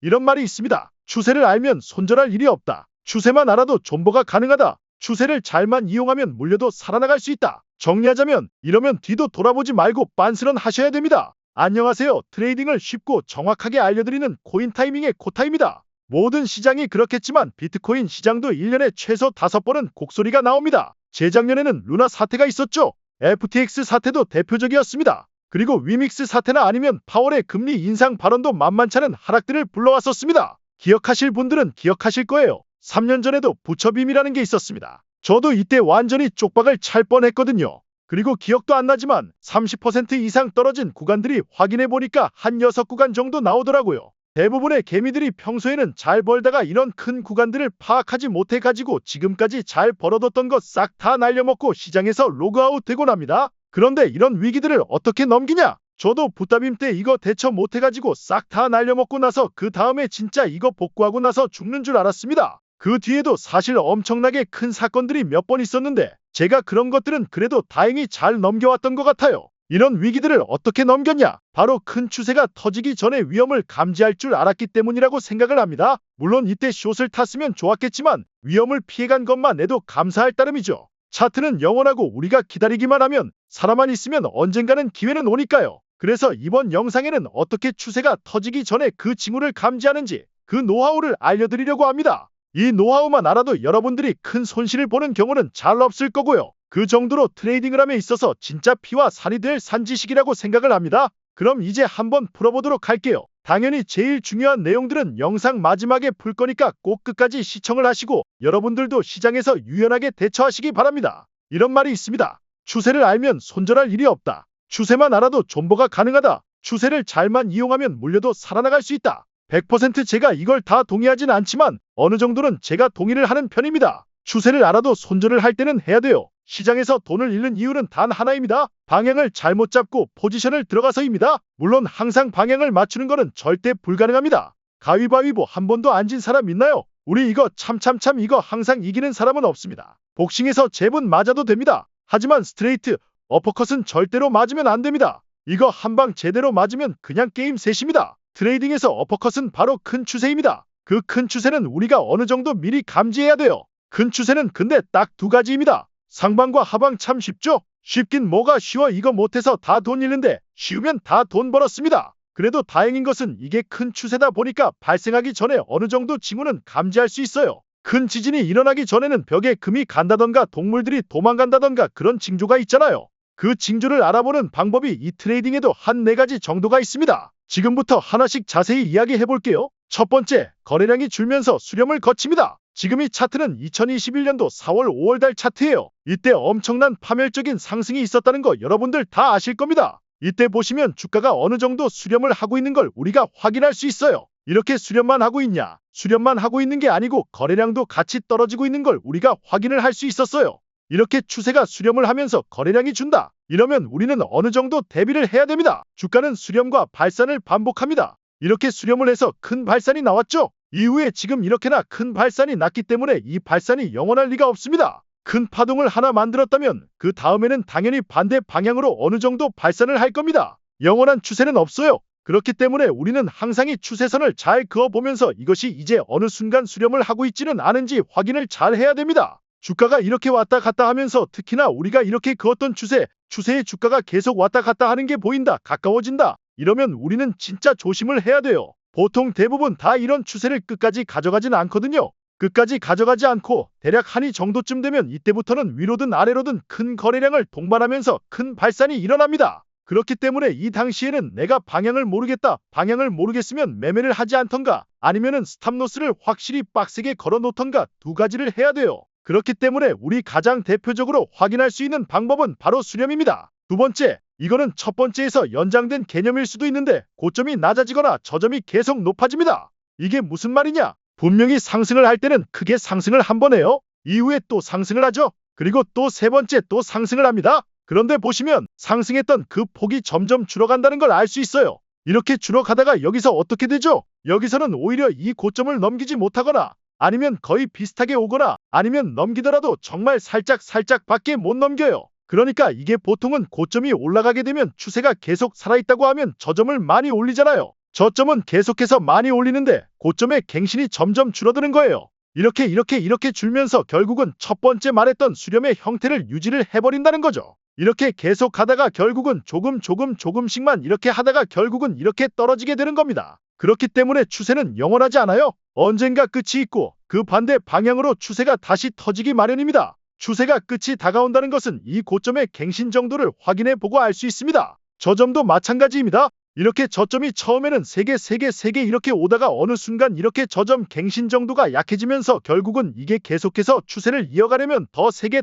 이런 말이 있습니다. 추세를 알면 손절할 일이 없다. 추세만 알아도 존버가 가능하다. 추세를 잘만 이용하면 물려도 살아나갈 수 있다. 정리하자면 이러면 뒤도 돌아보지 말고 빤스런 하셔야 됩니다. 안녕하세요. 트레이딩을 쉽고 정확하게 알려드리는 코인타이밍의 코타입니다. 모든 시장이 그렇겠지만 비트코인 시장도 1년에 최소 5번은 곡소리가 나옵니다. 재작년에는 루나 사태가 있었죠. FTX 사태도 대표적이었습니다. 그리고 위믹스 사태나 아니면 파월의 금리 인상 발언도 만만찮은 하락들을 불러왔었습니다. 기억하실 분들은 기억하실 거예요. 3년 전에도 부처빔이라는 게 있었습니다. 저도 이때 완전히 쪽박을 찰 뻔했거든요. 그리고 기억도 안 나지만 30% 이상 떨어진 구간들이 확인해 보니까 한 6구간 정도 나오더라고요. 대부분의 개미들이 평소에는 잘 벌다가 이런 큰 구간들을 파악하지 못해 가지고 지금까지 잘 벌어뒀던 것 싹 다 날려먹고 시장에서 로그아웃 되고 납니다. 그런데 이런 위기들을 어떻게 넘기냐? 저도 부따빔 때 이거 대처 못해가지고 싹 다 날려먹고 나서 그 다음에 진짜 이거 복구하고 나서 죽는 줄 알았습니다. 그 뒤에도 사실 엄청나게 큰 사건들이 몇 번 있었는데 제가 그런 것들은 그래도 다행히 잘 넘겨왔던 것 같아요. 이런 위기들을 어떻게 넘겼냐? 바로 큰 추세가 터지기 전에 위험을 감지할 줄 알았기 때문이라고 생각을 합니다. 물론 이때 숏을 탔으면 좋았겠지만 위험을 피해간 것만 해도 감사할 따름이죠. 차트는 영원하고 우리가 기다리기만 하면 사람만 있으면 언젠가는 기회는 오니까요. 그래서 이번 영상에는 어떻게 추세가 터지기 전에 그 징후를 감지하는지 그 노하우를 알려드리려고 합니다. 이 노하우만 알아도 여러분들이 큰 손실을 보는 경우는 잘 없을 거고요. 그 정도로 트레이딩을 함에 있어서 진짜 피와 살이 될 산지식이라고 생각을 합니다. 그럼 이제 한번 풀어보도록 할게요. 당연히 제일 중요한 내용들은 영상 마지막에 풀 거니까 꼭 끝까지 시청을 하시고 여러분들도 시장에서 유연하게 대처하시기 바랍니다. 이런 말이 있습니다. 추세를 알면 손절할 일이 없다. 추세만 알아도 존버가 가능하다. 추세를 잘만 이용하면 물려도 살아나갈 수 있다. 100% 제가 이걸 다 동의하진 않지만 어느 정도는 제가 동의를 하는 편입니다. 추세를 알아도 손절을 할 때는 해야 돼요. 시장에서 돈을 잃는 이유는 단 하나입니다. 방향을 잘못 잡고 포지션을 들어가서입니다. 물론 항상 방향을 맞추는 것은 절대 불가능합니다. 가위바위보 한 번도 안 진 사람 있나요? 우리 이거 참 이거 항상 이기는 사람은 없습니다. 복싱에서 잽은 맞아도 됩니다. 하지만 스트레이트, 어퍼컷은 절대로 맞으면 안 됩니다. 이거 한 방 제대로 맞으면 그냥 게임 셋입니다. 트레이딩에서 어퍼컷은 바로 큰 추세입니다. 그 큰 추세는 우리가 어느 정도 미리 감지해야 돼요. 큰 추세는 근데 딱 두 가지입니다. 상방과 하방 참 쉽죠? 쉽긴 뭐가 쉬워. 이거 못해서 다 돈 잃는데 쉬우면 다 돈 벌었습니다. 그래도 다행인 것은 이게 큰 추세다 보니까 발생하기 전에 어느 정도 징후는 감지할 수 있어요. 큰 지진이 일어나기 전에는 벽에 금이 간다던가 동물들이 도망간다던가 그런 징조가 있잖아요. 그 징조를 알아보는 방법이 이 트레이딩에도 한 4가지 정도가 있습니다. 지금부터 하나씩 자세히 이야기해 볼게요. 첫 번째, 거래량이 줄면서 수렴을 거칩니다. 지금 이 차트는 2021년도 4월 5월 달 차트예요. 이때 엄청난 파멸적인 상승이 있었다는 거 여러분들 다 아실 겁니다. 이때 보시면 주가가 어느 정도 수렴을 하고 있는 걸 우리가 확인할 수 있어요. 이렇게 수렴만 하고 있냐? 수렴만 하고 있는 게 아니고 거래량도 같이 떨어지고 있는 걸 우리가 확인을 할 수 있었어요. 이렇게 추세가 수렴을 하면서 거래량이 준다. 이러면 우리는 어느 정도 대비를 해야 됩니다. 주가는 수렴과 발산을 반복합니다. 이렇게 수렴을 해서 큰 발산이 나왔죠. 이후에 지금 이렇게나 큰 발산이 났기 때문에 이 발산이 영원할 리가 없습니다. 큰 파동을 하나 만들었다면 그 다음에는 당연히 반대 방향으로 어느 정도 발산을 할 겁니다. 영원한 추세는 없어요. 그렇기 때문에 우리는 항상 이 추세선을 잘 그어보면서 이것이 이제 어느 순간 수렴을 하고 있지는 않은지 확인을 잘 해야 됩니다. 주가가 이렇게 왔다 갔다 하면서 특히나 우리가 이렇게 그었던 추세의 주가가 계속 왔다 갔다 하는 게 보인다, 가까워진다. 이러면 우리는 진짜 조심을 해야 돼요. 보통 대부분 다 이런 추세를 끝까지 가져가진 않거든요. 끝까지 가져가지 않고 대략 한이 정도쯤 되면 이때부터는 위로든 아래로든 큰 거래량을 동반하면서 큰 발산이 일어납니다. 그렇기 때문에 이 당시에는 내가 방향을 모르겠다, 방향을 모르겠으면 매매를 하지 않던가 아니면은 스탑로스를 확실히 빡세게 걸어 놓던가 두 가지를 해야 돼요. 그렇기 때문에 우리 가장 대표적으로 확인할 수 있는 방법은 바로 수렴입니다. 두 번째, 이거는 첫 번째에서 연장된 개념일 수도 있는데 고점이 낮아지거나 저점이 계속 높아집니다. 이게 무슨 말이냐? 분명히 상승을 할 때는 크게 상승을 한 번 해요. 이후에 또 상승을 하죠. 그리고 또 세 번째 또 상승을 합니다. 그런데 보시면 상승했던 그 폭이 점점 줄어간다는 걸 알 수 있어요. 이렇게 줄어가다가 여기서 어떻게 되죠? 여기서는 오히려 이 고점을 넘기지 못하거나 아니면 거의 비슷하게 오거나 아니면 넘기더라도 정말 살짝 밖에 못 넘겨요. 그러니까 이게 보통은 고점이 올라가게 되면 추세가 계속 살아있다고 하면 저점을 많이 올리잖아요. 저점은 계속해서 많이 올리는데 고점의 갱신이 점점 줄어드는 거예요. 이렇게 줄면서 결국은 첫 번째 말했던 수렴의 형태를 유지를 해버린다는 거죠. 이렇게 계속 가다가 결국은 조금씩만 이렇게 하다가 결국은 이렇게 떨어지게 되는 겁니다. 그렇기 때문에 추세는 영원하지 않아요. 언젠가 끝이 있고 그 반대 방향으로 추세가 다시 터지기 마련입니다. 추세가 끝이 다가온다는 것은 이 고점의 갱신 정도를 확인해 보고 알 수 있습니다. 저점도 마찬가지입니다. 이렇게 저점이 처음에는 3개 이렇게 오다가 어느 순간 이렇게 저점 갱신 정도가 약해지면서 결국은 이게 계속해서 추세를 이어가려면 더 세게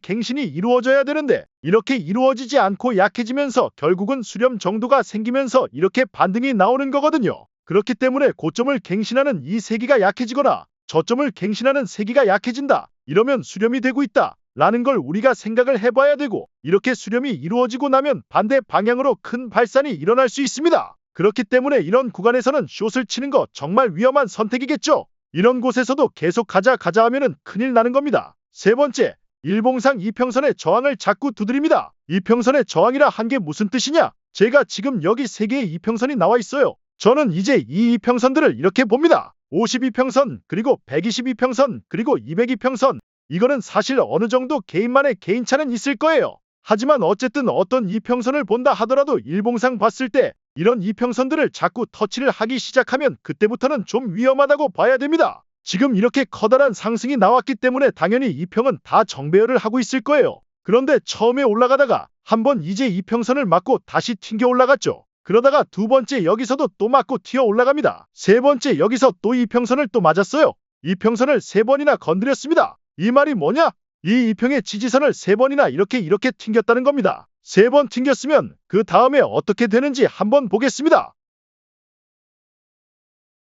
갱신이 이루어져야 되는데 이렇게 이루어지지 않고 약해지면서 결국은 수렴 정도가 생기면서 이렇게 반등이 나오는 거거든요. 그렇기 때문에 고점을 갱신하는 이 세기가 약해지거나 저점을 갱신하는 세기가 약해진다. 이러면 수렴이 되고 있다. 라는 걸 우리가 생각을 해봐야 되고 이렇게 수렴이 이루어지고 나면 반대 방향으로 큰 발산이 일어날 수 있습니다. 그렇기 때문에 이런 구간에서는 숏을 치는 거 정말 위험한 선택이겠죠. 이런 곳에서도 계속 가자 하면은 큰일 나는 겁니다. 세 번째, 일봉상 이평선의 저항을 자꾸 두드립니다. 이평선의 저항이라 한 게 무슨 뜻이냐? 제가 지금 여기 3개의 이평선이 나와 있어요. 저는 이제 이 이평선들을 이렇게 봅니다. 52평선, 그리고 122평선, 그리고 202평선. 이거는 사실 어느 정도 개인만의 개인차는 있을 거예요. 하지만 어쨌든 어떤 이평선을 본다 하더라도 일봉상 봤을 때 이런 이평선들을 자꾸 터치를 하기 시작하면 그때부터는 좀 위험하다고 봐야 됩니다. 지금 이렇게 커다란 상승이 나왔기 때문에 당연히 이평은 다 정배열을 하고 있을 거예요. 그런데 처음에 올라가다가 한번 이제 이평선을 맞고 다시 튕겨 올라갔죠. 그러다가 두 번째 여기서도 또 맞고 튀어 올라갑니다. 세 번째 여기서 또 이평선을 또 맞았어요. 이평선을 3번이나 건드렸습니다. 이 말이 뭐냐? 이 이평의 지지선을 3번이나 이렇게 튕겼다는 겁니다. 3번 튕겼으면 그 다음에 어떻게 되는지 한번 보겠습니다.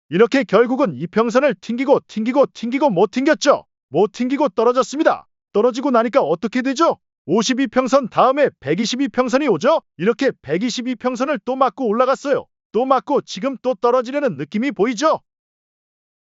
이렇게 결국은 이평선을 튕기고 못 튕겼죠. 못 튕기고 떨어졌습니다. 떨어지고 나니까 어떻게 되죠? 52평선 다음에 122평선이 오죠? 이렇게 122평선을 또 맞고 올라갔어요. 또 맞고 지금 또 떨어지려는 느낌이 보이죠?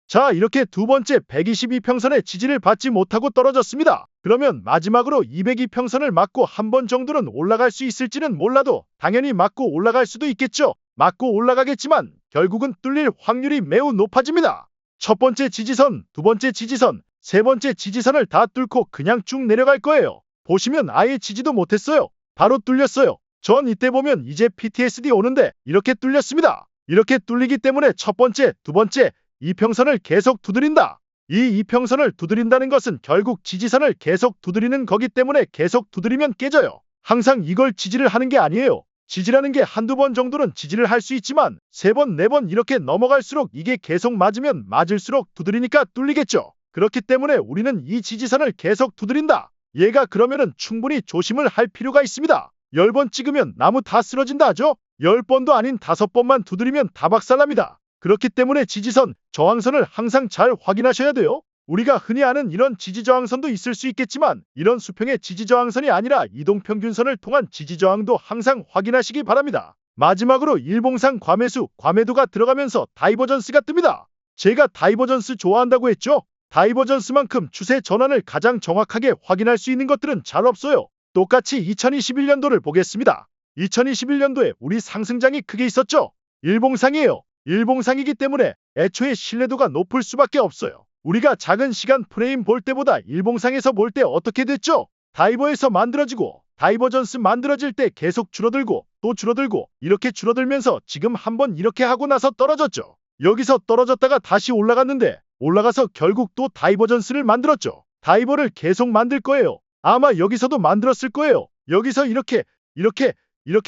자, 이렇게 두 번째 122평선의 지지를 받지 못하고 떨어졌습니다. 그러면 마지막으로 202평선을 맞고 한 번 정도는 올라갈 수 있을지는 몰라도 당연히 맞고 올라갈 수도 있겠죠. 맞고 올라가겠지만 결국은 뚫릴 확률이 매우 높아집니다. 첫 번째 지지선, 두 번째 지지선, 세 번째 지지선을 다 뚫고 그냥 쭉 내려갈 거예요. 보시면 아예 지지도 못했어요. 바로 뚫렸어요. 전 이때 보면 이제 PTSD 오는데 이렇게 뚫렸습니다. 이렇게 뚫리기 때문에 첫 번째, 두 번째, 이평선을 계속 두드린다. 이 이평선을 두드린다는 것은 결국 지지선을 계속 두드리는 거기 때문에 계속 두드리면 깨져요. 항상 이걸 지지를 하는 게 아니에요. 지지라는 게 한두 번 정도는 지지를 할 수 있지만 3번, 4번 이렇게 넘어갈수록 이게 계속 맞으면 맞을수록 두드리니까 뚫리겠죠. 그렇기 때문에 우리는 이 지지선을 계속 두드린다. 얘가 그러면은 충분히 조심을 할 필요가 있습니다. 10번 찍으면 나무 다 쓰러진다 하죠? 10번도 아닌 5번만 두드리면 다 박살납니다. 그렇기 때문에 지지선, 저항선을 항상 잘 확인하셔야 돼요. 우리가 흔히 아는 이런 지지저항선도 있을 수 있겠지만 이런 수평의 지지저항선이 아니라 이동평균선을 통한 지지저항도 항상 확인하시기 바랍니다. 마지막으로 일봉상 과매수, 과매도가 들어가면서 다이버전스가 뜹니다. 제가 다이버전스 좋아한다고 했죠? 다이버전스만큼 추세 전환을 가장 정확하게 확인할 수 있는 것들은 잘 없어요. 똑같이 2021년도를 보겠습니다. 2021년도에 우리 상승장이 크게 있었죠? 일봉상이에요. 일봉상이기 때문에 애초에 신뢰도가 높을 수밖에 없어요. 우리가 작은 시간 프레임 볼 때보다 일봉상에서 볼 때 어떻게 됐죠? 다이버에서 만들어지고 다이버전스 만들어질 때 계속 줄어들고 또 줄어들고 이렇게 줄어들면서 지금 한번 이렇게 하고 나서 떨어졌죠. 여기서 떨어졌다가 다시 올라갔는데 올라가서 결국 또 다이버전스를 만들었죠. 다이버를 계속 만들 거예요. 아마 여기서도 만들었을 거예요. 여기서 이렇게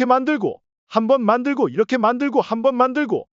만들고 한 번 만들고 이렇게 만들고 한 번 만들고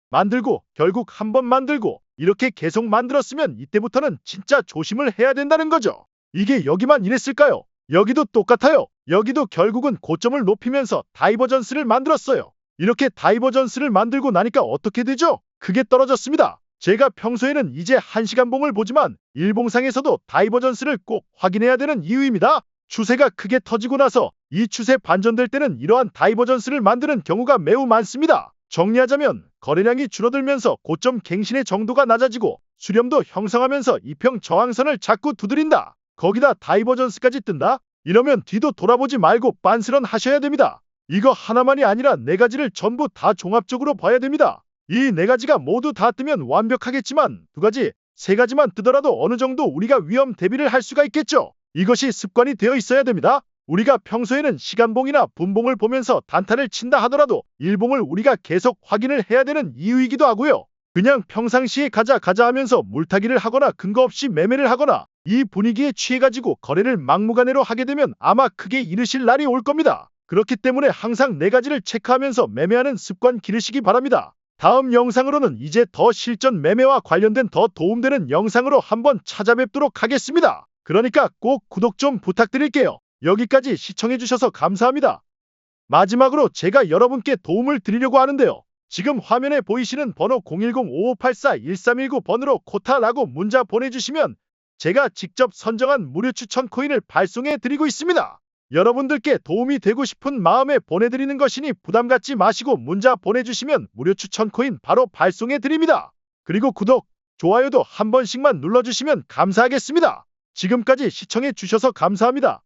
결국 한 번 만들고 이렇게 계속 만들었으면 이때부터는 진짜 조심을 해야 된다는 거죠. 이게 여기만 이랬을까요? 여기도 똑같아요. 여기도 결국은 고점을 높이면서 다이버전스를 만들었어요. 이렇게 다이버전스를 만들고 나니까 어떻게 되죠? 크게 떨어졌습니다. 제가 평소에는 이제 1시간 봉을 보지만 일봉상에서도 다이버전스를 꼭 확인해야 되는 이유입니다. 추세가 크게 터지고 나서 이 추세 반전될 때는 이러한 다이버전스를 만드는 경우가 매우 많습니다. 정리하자면 거래량이 줄어들면서 고점 갱신의 정도가 낮아지고 수렴도 형성하면서 이평 저항선을 자꾸 두드린다. 거기다 다이버전스까지 뜬다? 이러면 뒤도 돌아보지 말고 빤스런 하셔야 됩니다. 이거 하나만이 아니라 4가지를 전부 다 종합적으로 봐야 됩니다. 이 네 가지가 모두 다 뜨면 완벽하겠지만 두 가지, 세 가지만 뜨더라도 어느 정도 우리가 위험 대비를 할 수가 있겠죠. 이것이 습관이 되어 있어야 됩니다. 우리가 평소에는 시간봉이나 분봉을 보면서 단타를 친다 하더라도 일봉을 우리가 계속 확인을 해야 되는 이유이기도 하고요. 그냥 평상시에 가자 하면서 물타기를 하거나 근거 없이 매매를 하거나 이 분위기에 취해가지고 거래를 막무가내로 하게 되면 아마 크게 잃으실 날이 올 겁니다. 그렇기 때문에 항상 네 가지를 체크하면서 매매하는 습관 기르시기 바랍니다. 다음 영상으로는 이제 더 실전 매매와 관련된 더 도움되는 영상으로 한번 찾아뵙도록 하겠습니다. 그러니까 꼭 구독 좀 부탁드릴게요. 여기까지 시청해주셔서 감사합니다. 마지막으로 제가 여러분께 도움을 드리려고 하는데요. 지금 화면에 보이시는 번호 010-5584-1319번으로 코타라고 문자 보내주시면 제가 직접 선정한 무료 추천 코인을 발송해 드리고 있습니다. 여러분들께 도움이 되고 싶은 마음에 보내드리는 것이니 부담 갖지 마시고 문자 보내주시면 무료 추천 코인 바로 발송해 드립니다. 그리고 구독, 좋아요도 한 번씩만 눌러주시면 감사하겠습니다. 지금까지 시청해 주셔서 감사합니다.